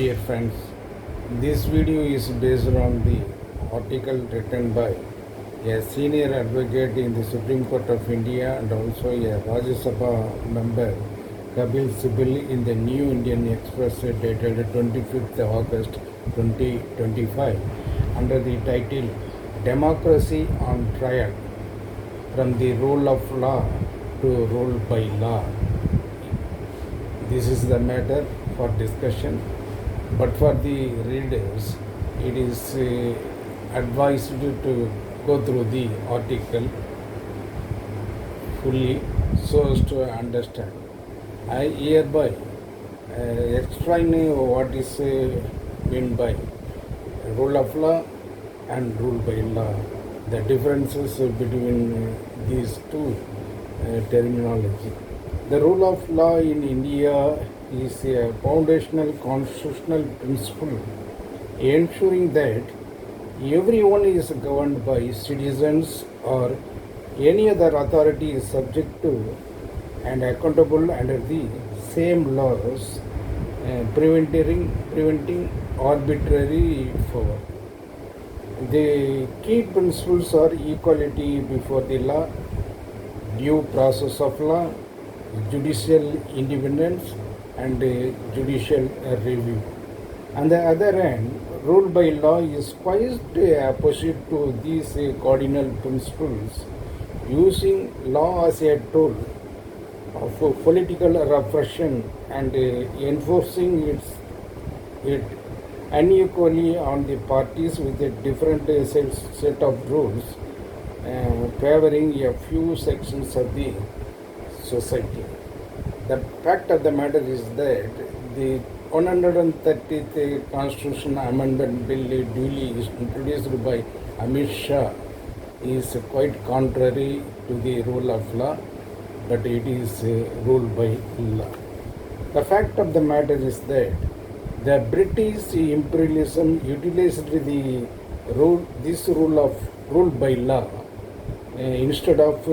Dear friends, this video is based on the article written by a senior advocate in the Supreme Court of India and also a Rajya Sabha member, Kabil Sibel, in the New Indian Express dated 25th August 2025 under the title Democracy on Trial, from the rule of law to rule by law. This is the matter for discussion, but for the readers, it is advised to go through the article fully so as to understand. I hereby explain what is meant by rule of law and rule by law, the differences between these two terminology. The rule of law in India is a foundational constitutional principle ensuring that everyone is governed by citizens or any other authority is subject to and accountable under the same laws, preventing arbitrary power. The key principles are equality before the law, due process of law, judicial independence, and judicial review. On the other hand, rule by law is quite opposite to these cardinal principles, using law as a tool of political repression and enforcing it unequally on the parties with a different set of rules, favoring a few sections of the society. The fact of the matter is that the 130th Constitution Amendment Bill duly introduced by Amit Shah is quite contrary to the rule of law, but it is ruled by law. The fact of the matter is that the British imperialism utilized this rule by law instead of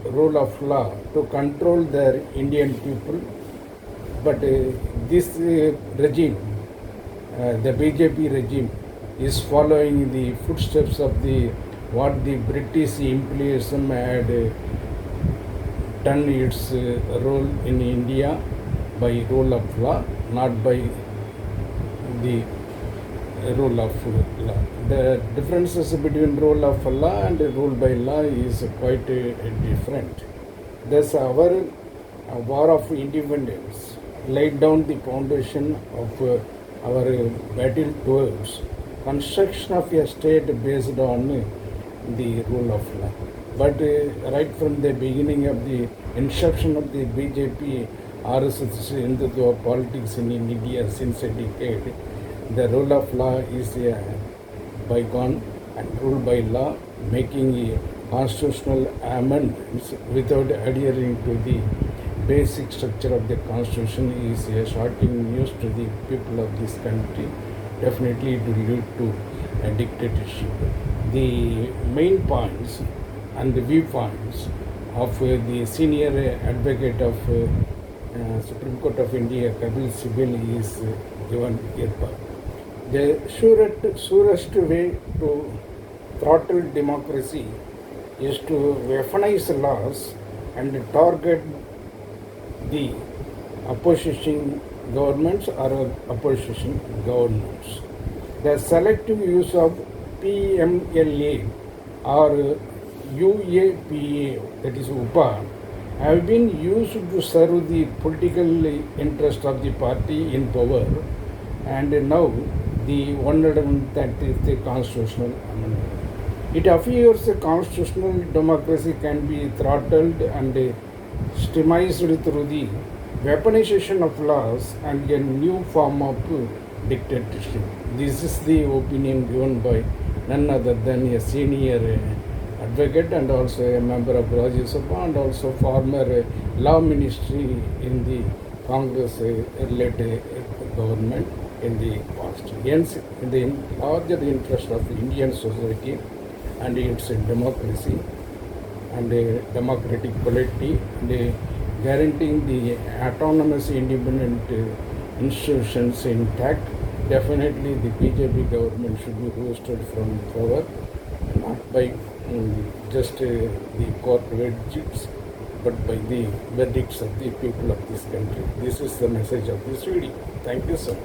rule of law to control their Indian people, but this regime, the BJP regime, is following the footsteps of what the British imperialism had done its role in India by rule of law, not by the rule of law. The differences between rule of law and rule by law is quite different. Thus, our War of Independence laid down the foundation of our battle towards construction of a state based on the rule of law. But right from the beginning of the inception of the BJP RSS Hindutva politics in India since a decade, the rule of law is a bygone and rule by law, making constitutional amendments without adhering to the basic structure of the constitution is a shocking news to the people of this country. Definitely it will lead to a dictatorship. The main points and the viewpoints of the senior advocate of Supreme Court of India, Kabil Sibel, is given hereby. The surest way to throttle democracy is to weaponize laws and target the opposition governments or opposition governments. The selective use of PMLA or UAPA, that is UPA, have been used to serve the political interest of the party in power, and now the 130th Constitutional Amendment. It appears constitutional democracy can be throttled and stimulated through the weaponization of laws and a new form of dictatorship. This is the opinion given by none other than a senior advocate and also a member of Rajya Sabha and also former law ministry in the Congress-led government in the past. Hence, in the larger interest of Indian society and its democracy and democratic polity and guaranteeing the autonomous independent institutions intact. Definitely, the BJP government should be hosted from power, not by just the court verdicts, but by the verdicts of the people of this country. This is the message of this video. Thank you, sir.